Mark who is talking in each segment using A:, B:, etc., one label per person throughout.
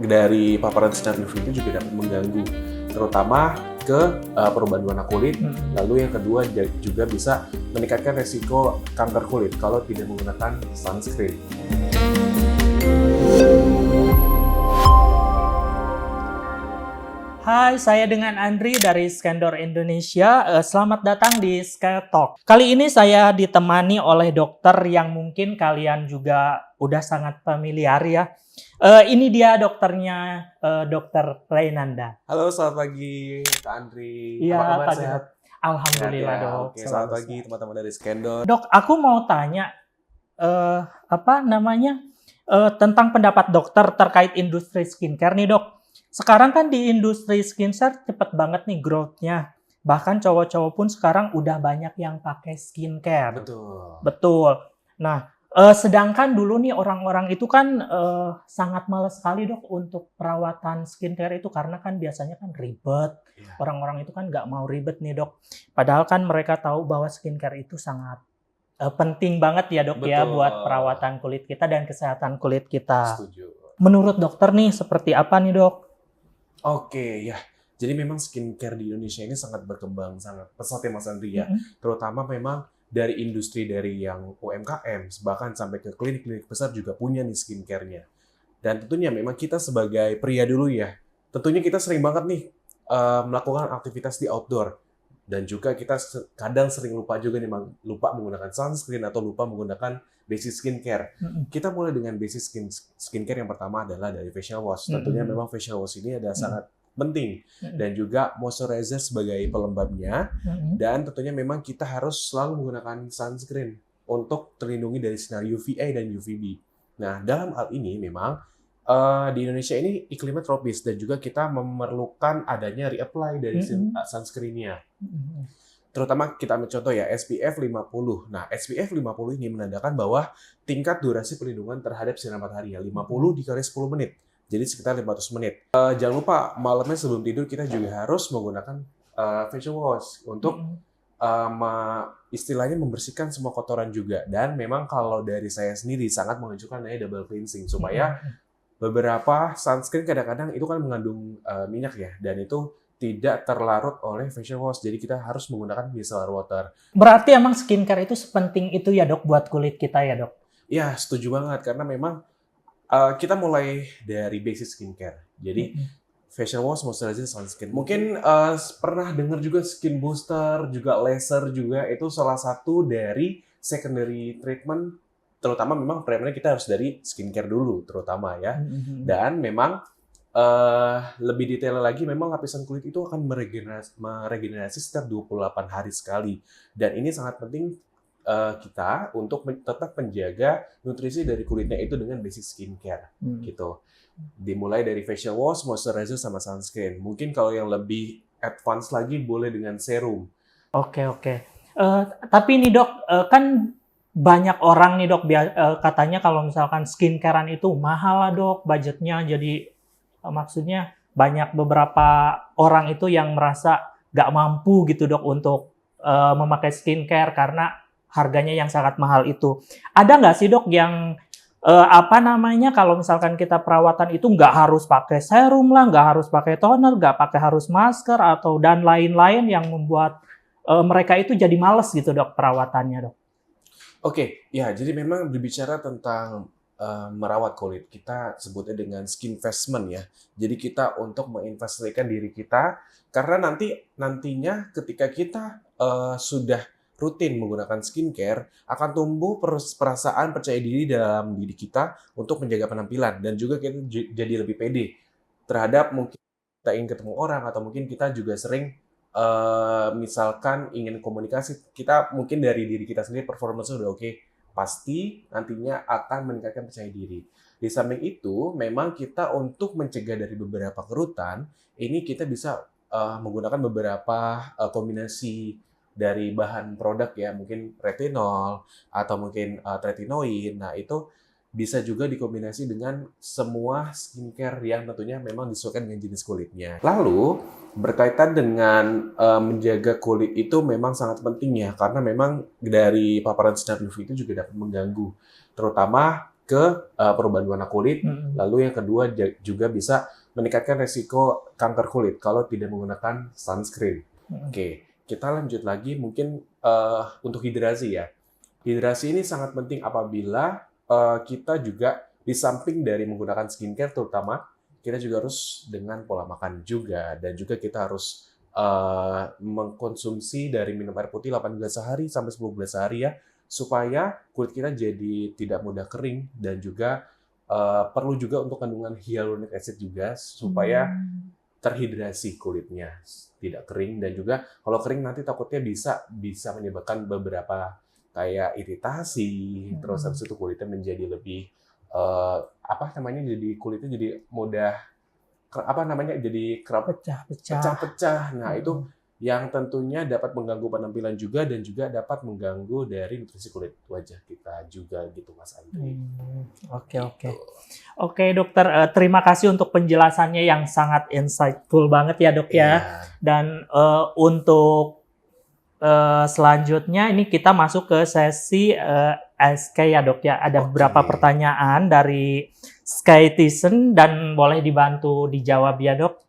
A: dari paparan sinar UV itu juga dapat mengganggu, terutama ke perubahan warna kulit. Lalu yang kedua juga bisa meningkatkan resiko kanker kulit kalau tidak menggunakan sunscreen.
B: Hai, saya dengan Andri dari Skandor Indonesia. Selamat datang di Sky Talk. Kali ini saya ditemani oleh dokter yang mungkin kalian juga udah sangat familiar ya. Ini dia dokternya, Dokter Rainanda.
A: Halo, selamat pagi Kak Andri.
B: Iya,
A: Apa kabar,
B: Pak
A: sehat?
B: Dok. Alhamdulillah,
A: Sehat ya?
B: Dok.
A: Oke,
B: Selalu
A: selamat pagi
B: sehat.
A: teman-teman dari Skandor.
B: Dok, aku mau tanya tentang pendapat dokter terkait industri skincare nih, Dok. Sekarang kan di industri skincare cepet banget nih growth-nya. Bahkan cowok-cowok pun sekarang udah banyak yang pakai skincare.
A: Betul.
B: Betul. Nah, sedangkan dulu nih orang-orang itu kan sangat males sekali, Dok, untuk perawatan skincare itu karena kan biasanya kan ribet.
A: Iya.
B: Orang-orang itu kan nggak mau ribet nih, Dok. Padahal kan mereka tahu bahwa skincare itu sangat penting banget ya, Dok, ya,
A: Betul.
B: buat perawatan kulit kita dan kesehatan kulit kita.
A: Setuju.
B: Menurut dokter nih, seperti apa nih, Dok?
A: Oke, ya. Jadi memang skincare di Indonesia ini sangat berkembang, sangat pesat ya Mas Andri ya. Terutama memang dari industri dari yang UMKM, bahkan sampai ke klinik-klinik besar juga punya nih skincare-nya. Dan tentunya memang kita sebagai pria dulu ya, tentunya kita sering banget nih melakukan aktivitas di outdoor. Dan juga kita kadang sering lupa juga nih, lupa menggunakan sunscreen atau lupa menggunakan basic skincare. Kita mulai dengan basic skincare yang pertama adalah dari facial wash. Tentunya memang facial wash ini adalah sangat penting. Dan juga moisturizer sebagai pelembabnya. Dan tentunya memang kita harus selalu menggunakan sunscreen untuk terlindungi dari sinar UVA dan UVB. Nah, dalam hal ini memang di Indonesia ini iklimnya tropis dan juga kita memerlukan adanya reapply dari sunscreen-nya. Terutama kita ambil contoh ya, SPF 50. Nah, SPF 50 ini menandakan bahwa tingkat durasi perlindungan terhadap sinar matahari ya, 50 dikali 10 menit. Jadi sekitar 500 menit. Jangan lupa, malamnya sebelum tidur kita juga harus menggunakan facial wash untuk istilahnya membersihkan semua kotoran juga. Dan memang kalau dari saya sendiri sangat menganjurkan namanya double cleansing supaya beberapa sunscreen kadang-kadang itu kan mengandung minyak ya, dan itu tidak terlarut oleh facial wash. Jadi kita harus menggunakan micellar water.
B: Berarti emang skincare itu sepenting itu ya, Dok, buat kulit kita ya, Dok?
A: Ya, setuju banget. Karena memang kita mulai dari basic skincare. Jadi facial wash, moisturizer, sunscreen. Mungkin pernah dengar juga skin booster, juga laser juga. Itu salah satu dari secondary treatment. Terutama memang treatmentnya kita harus dari skincare dulu, terutama ya. Dan memang lebih detail lagi, memang lapisan kulit itu akan meregenerasi setiap 28 hari sekali. Dan ini sangat penting kita untuk tetap menjaga nutrisi dari kulitnya itu dengan basic skincare gitu. Dimulai dari facial wash, moisturizer, sama sunscreen. Mungkin kalau yang lebih advance lagi boleh dengan serum.
B: Oke. Tapi nih, Dok, kan banyak orang nih, Dok, katanya kalau misalkan skincarean itu mahal lah, Dok, budgetnya. Jadi maksudnya banyak beberapa orang itu yang merasa nggak mampu gitu, Dok, untuk memakai skincare karena harganya yang sangat mahal itu. Ada nggak sih, Dok, yang kalau misalkan kita perawatan itu nggak harus pakai serum lah, nggak harus pakai toner, nggak pakai harus masker atau dan lain-lain yang membuat mereka itu jadi males gitu, Dok, perawatannya, Dok?
A: Oke, ya, jadi memang berbicara tentang merawat kulit, kita sebutnya dengan skin investment ya. Jadi kita untuk menginvestasikan diri kita, karena nantinya ketika kita sudah rutin menggunakan skincare, akan tumbuh perasaan percaya diri dalam diri kita untuk menjaga penampilan, dan juga kita jadi lebih pede terhadap mungkin kita ingin ketemu orang, atau mungkin kita juga sering misalkan ingin komunikasi, kita mungkin dari diri kita sendiri performance udah oke, pasti nantinya akan meningkatkan percaya diri. Di samping itu, memang kita untuk mencegah dari beberapa kerutan, ini kita bisa menggunakan beberapa kombinasi dari bahan produk ya, mungkin retinol atau mungkin tretinoin. Nah, itu bisa juga dikombinasi dengan semua skincare yang tentunya memang disesuaikan dengan jenis kulitnya. Lalu, berkaitan dengan menjaga kulit itu memang sangat penting ya, karena memang dari paparan sinar UV itu juga dapat mengganggu, terutama ke perubahan warna kulit.
B: Mm-mm.
A: Lalu yang kedua juga bisa meningkatkan resiko kanker kulit kalau tidak menggunakan sunscreen.
B: Mm-mm.
A: Oke, kita lanjut lagi mungkin untuk hidrasi ya. Hidrasi ini sangat penting apabila kita juga di samping dari menggunakan skincare terutama, kita juga harus dengan pola makan juga. Dan juga kita harus mengkonsumsi dari minum air putih 8 gelas sehari sampai 10 gelas sehari ya, supaya kulit kita jadi tidak mudah kering dan juga perlu juga untuk kandungan hyaluronic acid juga supaya terhidrasi kulitnya tidak kering, dan juga kalau kering nanti takutnya bisa menyebabkan beberapa kayak iritasi, terus habis itu kulitnya menjadi lebih jadi kulitnya jadi mudah jadi pecah-pecah. Nah, itu yang tentunya dapat mengganggu penampilan juga dan juga dapat mengganggu dari nutrisi kulit wajah kita juga gitu Mas Andri.
B: Oke. Oke dokter, terima kasih untuk penjelasannya yang sangat insightful banget ya dok ya.
A: Iya.
B: Dan untuk selanjutnya ini kita masuk ke sesi SK ya dok ya. Ada beberapa pertanyaan dari Skytizen dan boleh dibantu dijawab ya dok.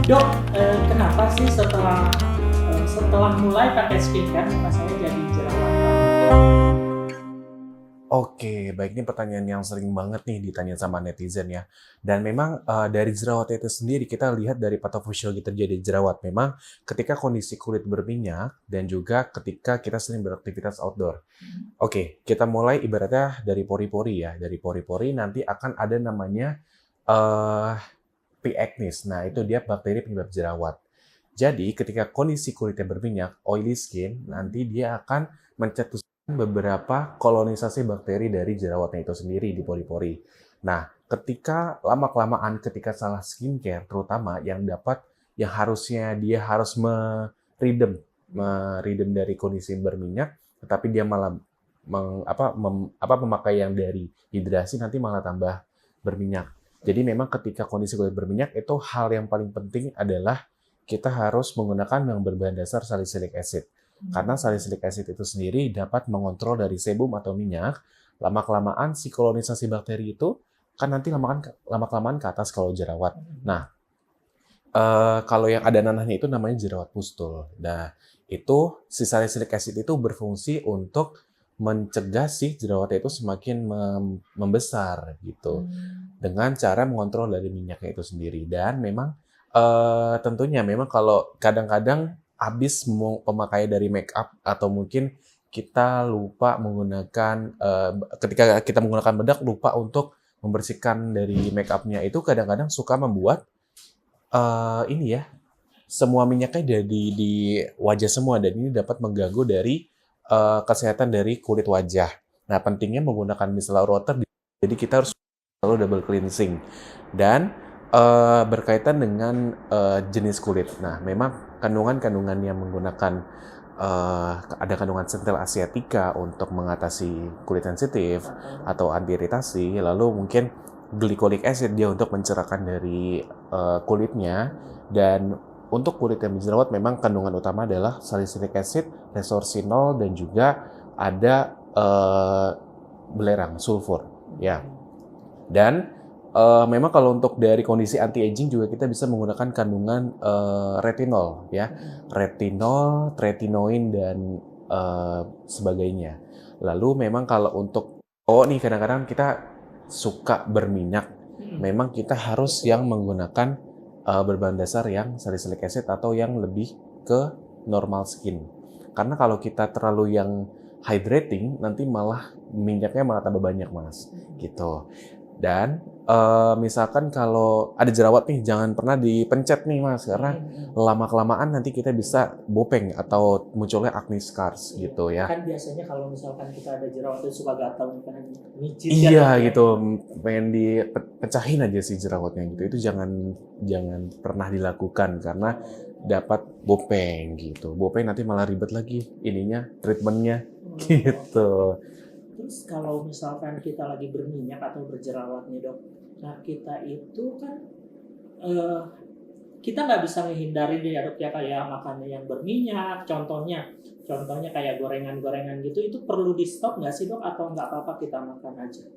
B: Dok, kenapa sih setelah mulai pakai skincare muka saya jadi jerawatan?
A: Oke, baik, ini pertanyaan yang sering banget nih ditanya sama netizen ya. Dan memang dari jerawat itu sendiri kita lihat dari patofisiologi terjadi jerawat. Memang ketika kondisi kulit berminyak dan juga ketika kita sering beraktivitas outdoor. Oke, kita mulai ibaratnya dari pori-pori ya. Dari pori-pori nanti akan ada namanya P. acnes. Nah, itu dia bakteri penyebab jerawat. Jadi ketika kondisi kulitnya berminyak, oily skin, nanti dia akan mencetuskan beberapa kolonisasi bakteri dari jerawatnya itu sendiri di pori-pori. Nah, ketika lama-kelamaan ketika salah skincare terutama yang harusnya dia harus meridem dari kondisi berminyak, tetapi dia malah memakai yang dari hidrasi, nanti malah tambah berminyak. Jadi memang ketika kondisi kulit berminyak itu hal yang paling penting adalah kita harus menggunakan yang berbahan dasar salicylic acid. Karena salicylic acid itu sendiri dapat mengontrol dari sebum atau minyak. Lama-kelamaan si kolonisasi bakteri itu kan nanti lama-kelamaan ke atas kalau jerawat. Nah, kalau yang ada nanahnya itu namanya jerawat pustul. Nah, itu si salicylic acid itu berfungsi untuk mencegah si jerawatnya itu semakin membesar gitu. Dengan cara mengontrol dari minyaknya itu sendiri. Dan memang tentunya memang kalau kadang-kadang habis pemakaian dari make up atau mungkin kita lupa menggunakan ketika kita menggunakan bedak lupa untuk membersihkan dari make up-nya, itu kadang-kadang suka membuat semua minyaknya di wajah semua, dan ini dapat mengganggu dari kesehatan dari kulit wajah. Nah, pentingnya menggunakan micellar water, jadi kita harus selalu double cleansing. Dan berkaitan dengan jenis kulit. Nah, memang kandungan-kandungan yang menggunakan ada kandungan centel asiatica untuk mengatasi kulit sensitif atau anti iritasi, lalu mungkin glycolic acid dia untuk mencerahkan dari kulitnya. Dan untuk kulit yang berjerawat memang kandungan utama adalah salicylic acid, resorcinol, dan juga ada belerang sulfur ya. Dan memang kalau untuk dari kondisi anti-aging juga kita bisa menggunakan kandungan retinol ya, retinol, tretinoin, dan sebagainya. Lalu memang kalau untuk nih kadang-kadang kita suka berminyak, memang kita harus yang menggunakan berbahan dasar yang salicylic acid atau yang lebih ke normal skin. Karena kalau kita terlalu yang hydrating nanti malah minyaknya malah tambah banyak Mas gitu. Dan misalkan kalau ada jerawat nih, jangan pernah dipencet nih Mas, karena lama-kelamaan nanti kita bisa bopeng atau munculnya acne scars gitu ya.
B: Kan biasanya kalau misalkan kita ada jerawat itu suka gatal, pengen micin.
A: Iya gitu, pengen dipecahin aja sih jerawatnya gitu. Itu jangan pernah dilakukan karena dapat bopeng gitu. Bopeng nanti malah ribet lagi ininya, treatmentnya gitu.
B: Terus kalau misalkan kita lagi berminyak atau berjerawat nih dok, nah kita itu kan kita nggak bisa menghindari dia dok ya, kayak makanan yang berminyak, contohnya kayak gorengan-gorengan gitu, itu perlu di stop nggak sih dok, atau nggak apa-apa kita makan aja?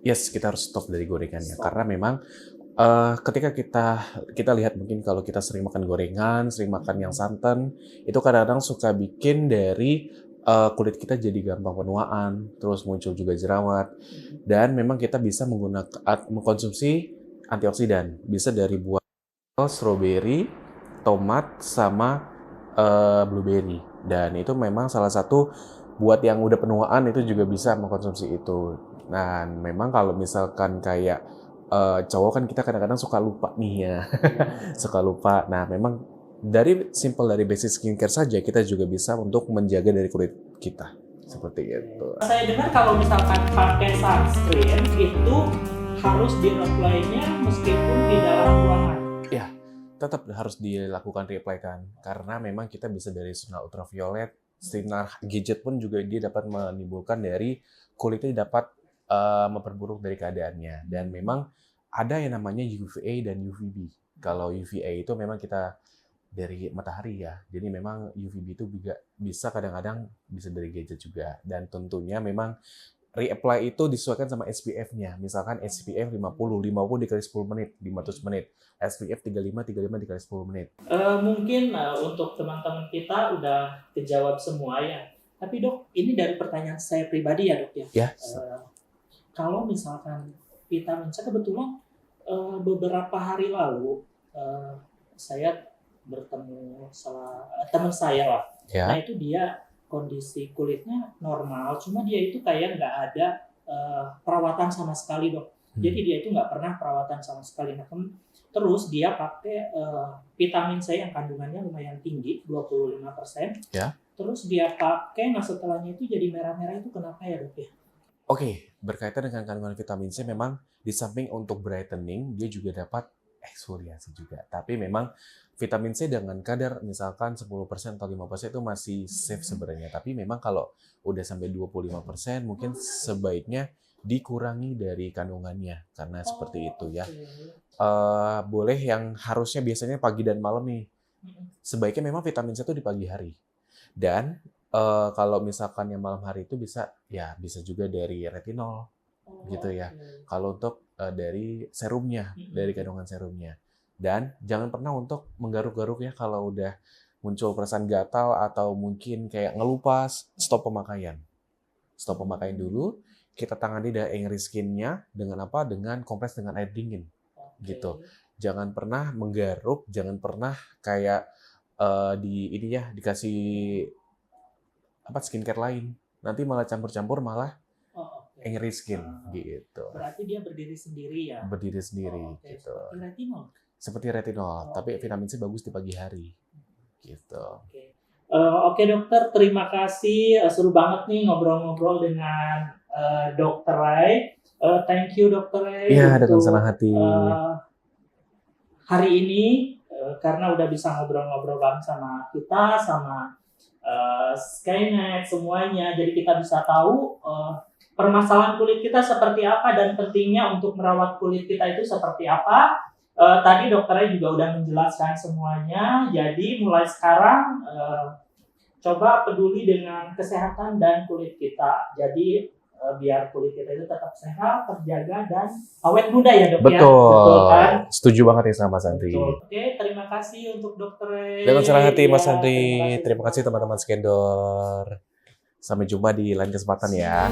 A: Yes, kita harus stop dari gorengannya
B: Stop.
A: karena memang ketika kita lihat mungkin kalau kita sering makan gorengan, sering makan yang santan, itu kadang-kadang suka bikin dari kulit kita jadi gampang penuaan, terus muncul juga jerawat, dan memang kita bisa mengkonsumsi antioksidan, bisa dari buah stroberi, tomat, sama blueberry. Dan itu memang salah satu buat yang udah penuaan itu juga bisa mengkonsumsi itu. Nah, memang kalau misalkan kayak cowok kan kita kadang-kadang suka lupa nih ya, suka lupa. Nah, memang dari basic skincare saja kita juga bisa untuk menjaga dari kulit kita. Seperti itu.
B: Saya dengar kalau misalkan pakai sunscreen itu harus di-apply-nya meskipun di dalam ruangan.
A: Ya, tetap harus dilakukan reapply-kan karena memang kita bisa dari sinar ultraviolet, sinar gadget pun juga dia dapat menimbulkan dari kulitnya dapat memperburuk dari keadaannya. Dan memang ada yang namanya UVA dan UVB. Kalau UVA itu memang kita dari matahari ya. Jadi memang UVB itu juga bisa kadang-kadang bisa dari gadget juga. Dan tentunya memang reapply itu disesuaikan sama SPF-nya. Misalkan SPF 50 dikali 10 menit, 500 menit. SPF 35 dikali 10 menit.
B: Mungkin untuk teman-teman kita udah kejawab semua ya. Tapi dok, ini dari pertanyaan saya pribadi ya dok ya.
A: Ya.
B: Kalau misalkan vitamin C, kebetulan beberapa hari lalu saya bertemu teman saya lah.
A: Ya.
B: Nah itu dia kondisi kulitnya normal, cuma dia itu kayak nggak ada perawatan sama sekali dok. Jadi dia itu nggak pernah perawatan sama sekali. Nah, terus dia pakai vitamin C yang kandungannya lumayan tinggi, 25%.
A: Ya.
B: Terus dia pakai, nah setelahnya itu jadi merah-merah, itu kenapa ya dok ya?
A: Oke, berkaitan dengan kandungan vitamin C memang di samping untuk brightening, dia juga dapat eksfoliasi juga. Tapi memang vitamin C dengan kadar misalkan 10% atau 5% itu masih safe sebenarnya. Tapi memang kalau udah sampai 25% mungkin sebaiknya dikurangi dari kandungannya. Karena seperti itu ya. Boleh yang harusnya biasanya pagi dan malam nih. Sebaiknya memang vitamin C itu di pagi hari. Dan kalau misalkan yang malam hari itu bisa juga dari retinol gitu ya. Kalau untuk dari serumnya, dari kandungan serumnya. Dan jangan pernah untuk menggaruk-garuk ya kalau udah muncul perasaan gatal atau mungkin kayak ngelupas, stop pemakaian. Stop pemakaian dulu, kita tangani dari angry skin-nya dengan apa? Dengan kompres dengan air dingin. Gitu. Jangan pernah menggaruk, jangan pernah kayak dikasih skincare lain. Nanti malah campur-campur malah angry skin gitu.
B: Berarti dia berdiri sendiri ya?
A: Berdiri sendiri gitu.
B: Seperti retinol?
A: Seperti retinol, tapi vitamin C bagus di pagi hari. Gitu.
B: Oke dokter, terima kasih. Seru banget nih ngobrol-ngobrol dengan Dr. Ray. Thank you Dr. Ray.
A: Iya, dengan senang hati.
B: Hari ini karena udah bisa ngobrol-ngobrol bareng sama kita, sama Skynet semuanya, jadi kita bisa tahu permasalahan kulit kita seperti apa dan pentingnya untuk merawat kulit kita itu seperti apa. Tadi dokternya juga udah menjelaskan semuanya, jadi mulai sekarang coba peduli dengan kesehatan dan kulit kita. Jadi biar kulit kita itu tetap sehat, terjaga, dan awet muda ya dok.
A: Betul.
B: Ya? Betul kan?
A: Setuju banget ya sama Mas Andri.
B: Oke, terima kasih untuk dokter.
A: Dengan senang hati Mas Andri. Terima kasih teman-teman Skendor. Sampai jumpa di lain kesempatan ya.